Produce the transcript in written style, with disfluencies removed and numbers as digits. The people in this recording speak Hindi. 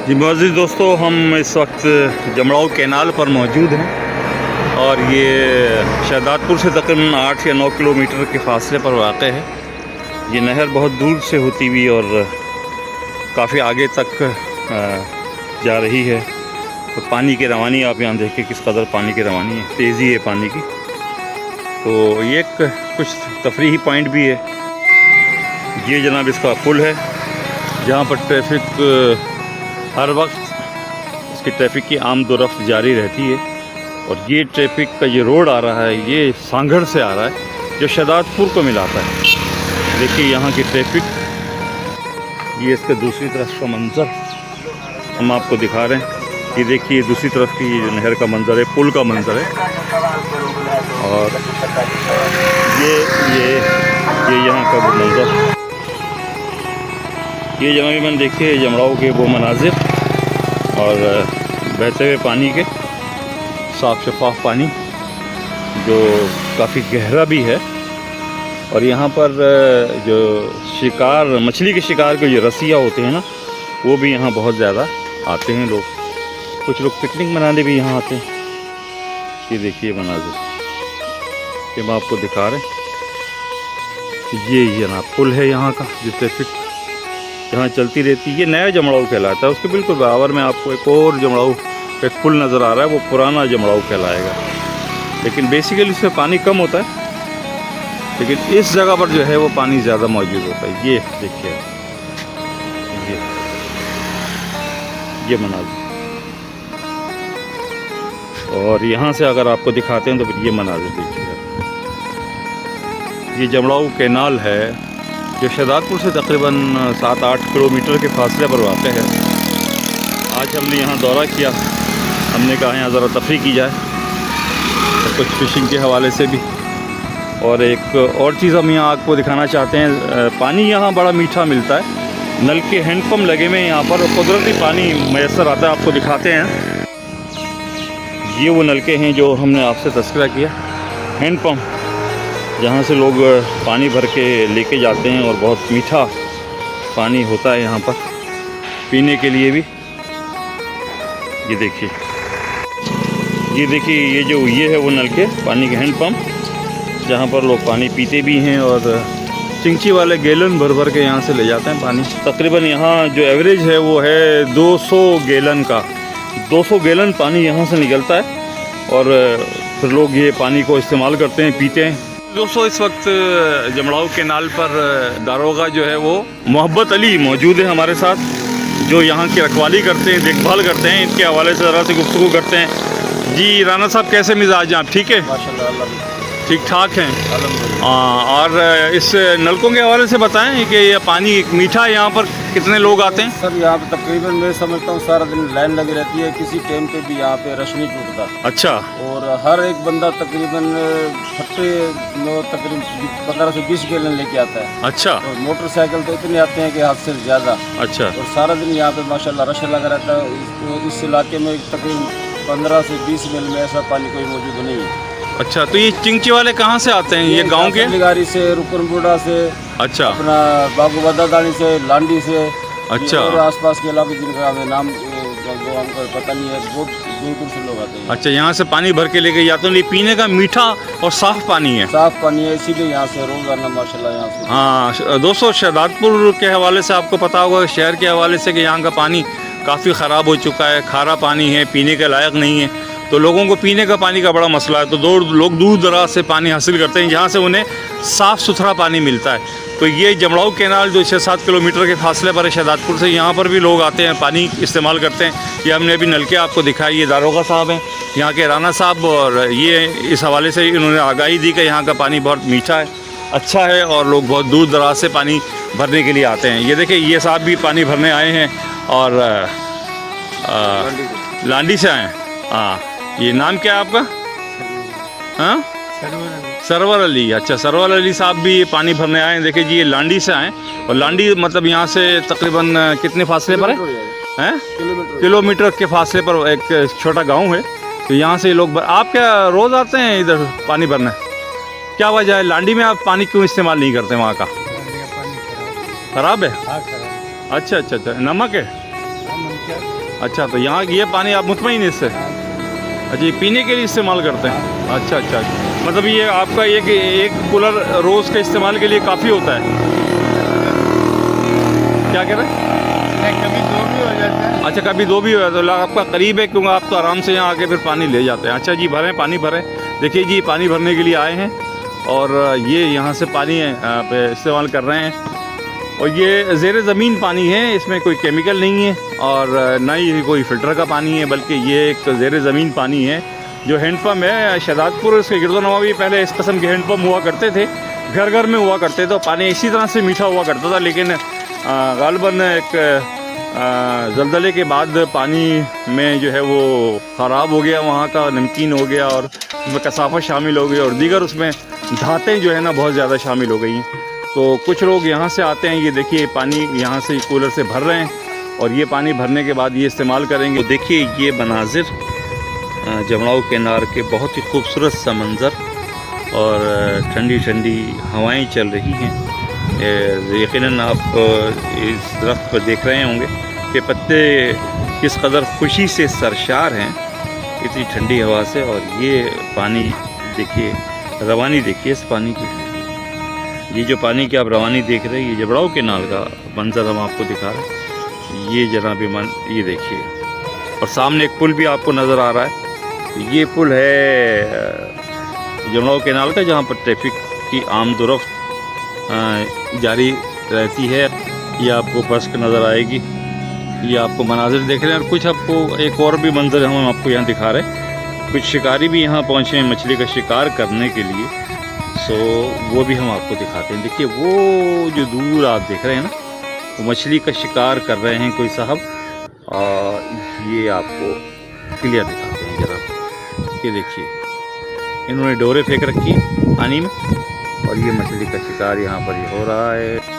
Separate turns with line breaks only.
जी मोअज़्ज़िज़ दोस्तों, हम इस वक्त जमड़ाऊ कैनाल पर मौजूद हैं और ये शहदादपुर से तकरीबन 8 या 9 किलोमीटर के फासले पर वाक़ है। ये नहर बहुत दूर से होती हुई और काफ़ी आगे तक जा रही है। तो पानी की रवानी आप यहाँ देखें किस कदर पानी की रवानी है, तेज़ी है पानी की। तो ये कुछ तफरीही पॉइंट भी है। ये जनाब इसका पुल है जहाँ पर ट्रैफिक हर वक्त इसकी ट्रैफिक की आमदोरफ्त जारी रहती है। और ये ट्रैफिक का ये रोड आ रहा है, ये सांगड़ से आ रहा है जो शहदादपुर को मिलाता है। देखिए यहाँ की ट्रैफिक, ये इसके दूसरी तरफ का मंज़र हम आपको दिखा रहे हैं। ये देखिए दूसरी तरफ की नहर का मंज़र है, पुल का मंज़र है। और ये यहाँ का वो मंज़र, ये जनाब देखिए जमड़ाऊ के वो मनाजिर और बहते हुए पानी के, साफ़ शफाफ पानी जो काफ़ी गहरा भी है। और यहाँ पर जो शिकार, मछली के शिकार के जो रस्सियाँ होते हैं ना, वो भी यहाँ बहुत ज़्यादा आते हैं लोग। कुछ लोग पिकनिक मनाने भी यहाँ आते हैं। ये देखिए मनाजिर, ये मैं आपको दिखा रहे हैं। ये जनाब पुल है यहाँ का, जो ट्रैफिक यहाँ चलती रहती है। ये नया जमड़ाऊ कहलाता है। उसके बिल्कुल बराबर में आपको एक और जमड़ाऊ एक पुल नज़र आ रहा है, वो पुराना जमड़ाऊ कहलाएगा। लेकिन बेसिकली इसमें पानी कम होता है, लेकिन इस जगह पर जो है वो पानी ज़्यादा मौजूद होता है। ये देखिए, ये मनाजिर। और यहाँ से अगर आपको दिखाते हैं तो फिर ये मनाजिर देखिए। ये जमड़ाऊ कैनाल है जो शहदादपुर से तकरीबन 7-8 किलोमीटर के फासले पर वाक़ है। आज हमने यहाँ दौरा किया, हमने कहा यहाँ ज़रा तफरीह की जाए, तो कुछ फ़िशिंग के हवाले से भी। और एक और चीज़ हम यहाँ आपको दिखाना चाहते हैं, पानी यहाँ बड़ा मीठा मिलता है। नल के हैंडपम्प लगे हुए हैं यहाँ पर, कुदरती पानी मैसर आता है। आपको दिखाते हैं, ये वो नलके हैं जो हमने आपसे तस्करा किया, हैंडपम्प, जहाँ से लोग पानी भर के लेके जाते हैं। और बहुत मीठा पानी होता है यहाँ पर पीने के लिए भी। ये देखिए, ये है वो नलके पानी के हैंडपम्प, जहाँ पर लोग पानी पीते भी हैं और चिंची वाले गैलन भर भर के यहाँ से ले जाते हैं पानी। तकरीबन यहाँ जो एवरेज है वो है 200 गैलन का। 200 गैलन पानी यहाँ से निकलता है और फिर लोग ये पानी को इस्तेमाल करते हैं, पीते हैं। दोस्तों, इस वक्त जमड़ाऊ कैनाल पर दारोगा जो है वो मोहब्बत अली मौजूद है हमारे साथ, जो यहाँ की रखवाली करते हैं, देखभाल करते हैं। इनके हवाले से ज़रा से गुफ्तगू करते हैं। जी राना साहब, कैसे मिजाज हैं आप? ठीक है,
माशाल्लाह
ठीक ठाक हैं। और इस नलकों के हवाले से बताएं कि ये पानी मीठा है, यहाँ पर कितने लोग आते हैं?
सर यहाँ पे तकरीबन मैं समझता हूँ सारा दिन लाइन लगी रहती है, किसी टाइम पे भी यहाँ पे रश नहीं टूटता।
अच्छा।
और हर एक बंदा तकरीबन फट्टे तकरीबन 15 से 20 गैलन लेके आता है।
अच्छा।
और मोटरसाइकिल तो इतने आते हैं कि हद से ज़्यादा। अच्छा। और सारा दिन यहाँ पे माशाल्लाह रश लगा रहता है। इस इलाके में तकरीबन 15 से 20 मील में ऐसा पानी कोई मौजूद नहीं है।
अच्छा, तो ये चिंची वाले कहाँ से आते हैं? ये गांव के?
गाड़ी से, रुकनबुड़ा से,
अच्छा,
अपना बागू बदादानी से, लांडी से।
अच्छा।
और आसपास के इलाके जिनका हमें नाम जो हमको पता नहीं है, बहुत दूर दूर से लोग आते हैं।
अच्छा, यहाँ से पानी भर के लेके जाते हैं। ये पीने का मीठा और साफ़ पानी है।
साफ़ पानी है, इसीलिए यहाँ से रोज़ाना माशाल्लाह यहाँ से।
हाँ दोस्तों, शहदादपुर के हवाले से आपको पता होगा, शहर के हवाले से, कि यहाँ का पानी काफ़ी ख़राब हो चुका है, खारा पानी है, पीने के लायक नहीं है। तो लोगों को पीने का पानी का बड़ा मसला है। तो लोग दूर दराज से पानी हासिल करते हैं, जहाँ से उन्हें साफ़ सुथरा पानी मिलता है। तो ये जमड़ाऊ कैनाल जो 6-7 किलोमीटर के फासले पर है शहदादपुर से, यहाँ पर भी लोग आते हैं, पानी इस्तेमाल करते हैं। ये हमने अभी नलके आपको दिखाई। ये दारोगा साहब हैं यहाँ के, राना साहब, और ये इस हवाले से इन्होंने आगाही दी कि यहाँ का पानी बहुत मीठा है, अच्छा है, और लोग बहुत दूर दराज से पानी भरने के लिए आते हैं। ये देखिए, ये साहब भी पानी भरने आए हैं और लांडी से आए हैं। हाँ, ये नाम क्या है आपका? हाँ, सरवर अली। अच्छा, सरवर अली साहब भी ये पानी भरने आए हैं। देखिए जी, ये लांडी से आए, और लांडी मतलब यहाँ से तकरीबन कितने फासले पर है? किलोमीटर के फासले पर एक छोटा गांव है। तो यहाँ से लोग आप क्या रोज़ आते हैं इधर पानी भरने? क्या वजह है? लांडी में आप पानी क्यों इस्तेमाल नहीं करते? वहाँ का ख़राब है? अच्छा अच्छा अच्छा, नमक है? अच्छा, तो यहाँ ये पानी आप मुतमईन इससे? अच्छा, ये पीने के लिए इस्तेमाल करते हैं? अच्छा अच्छा, मतलब ये आपका एक कूलर रोज़ के इस्तेमाल के लिए काफ़ी होता है? क्या कह रहे हैं?
कभी 2 भी हो जाता है।
अच्छा, कभी 2 भी हो जाता है, तो आपका करीब है क्योंकि आप तो आराम से यहाँ आके फिर पानी ले जाते हैं। अच्छा जी, भरें, पानी भरें। देखिए जी, पानी भरने के लिए आए हैं और ये यहाँ से पानी इस्तेमाल कर रहे हैं। और ये ज़ेर ज़मीन पानी है, इसमें कोई केमिकल नहीं है और ना ही कोई फ़िल्टर का पानी है, बल्कि ये एक ज़ेर ज़मीन पानी है। जो हैंडपम्प है शहदादपुर, इसके गिरदोनवा भी पहले इस किस्म के हैंडपम्प हुआ करते थे, घर घर में हुआ करते थे, तो पानी इसी तरह से मीठा हुआ करता था। लेकिन गालिबन एक ज़लज़ले के बाद पानी में जो है वो ख़राब हो गया, वहाँ का नमकीन हो गया और उसमें कसाफ़त शामिल हो गई और दीगर उसमें धातें जो है ना बहुत ज़्यादा शामिल हो गई हैं। तो कुछ लोग यहाँ से आते हैं, ये देखिए पानी यहाँ से कूलर से भर रहे हैं और ये पानी भरने के बाद ये इस्तेमाल करेंगे। तो देखिए ये मनाजिर जमड़ाऊ केनार के, बहुत ही खूबसूरत सा मंज़र और ठंडी ठंडी हवाएं चल रही हैं। यकीनन आप इस दरख्त पर देख रहे होंगे कि पत्ते किस कदर खुशी से सरशार हैं इतनी ठंडी हवा से। और ये पानी देखिए, रवानी देखिए इस पानी की। ये जो पानी की आप रवानी देख रहे हैं, ये जमड़ाऊ केनाल का मंज़र हम आपको दिखा रहे हैं। ये जनाब मन, ये देखिए, और सामने एक पुल भी आपको नज़र आ रहा है। ये पुल है जमड़ाऊ केनाल का, जहाँ पर ट्रैफिक की आमदोरफ्त जारी रहती है। ये आपको बस नज़र आएगी। ये आपको मनाजिर देख रहे हैं और कुछ आपको एक और भी मंजर हम आपको यहाँ दिखा रहे हैं। कुछ शिकारी भी यहाँ पहुँचे हैं मछली का शिकार करने के लिए, सो वो भी हम आपको दिखाते हैं। देखिए वो जो दूर आप देख रहे हैं ना, वो मछली का शिकार कर रहे हैं कोई साहब, और ये आपको क्लियर दिखाते हैं ज़रा। ये देखिए, इन्होंने डोरे फेंक रखी है पानी में और ये मछली का शिकार यहाँ पर ही हो रहा है।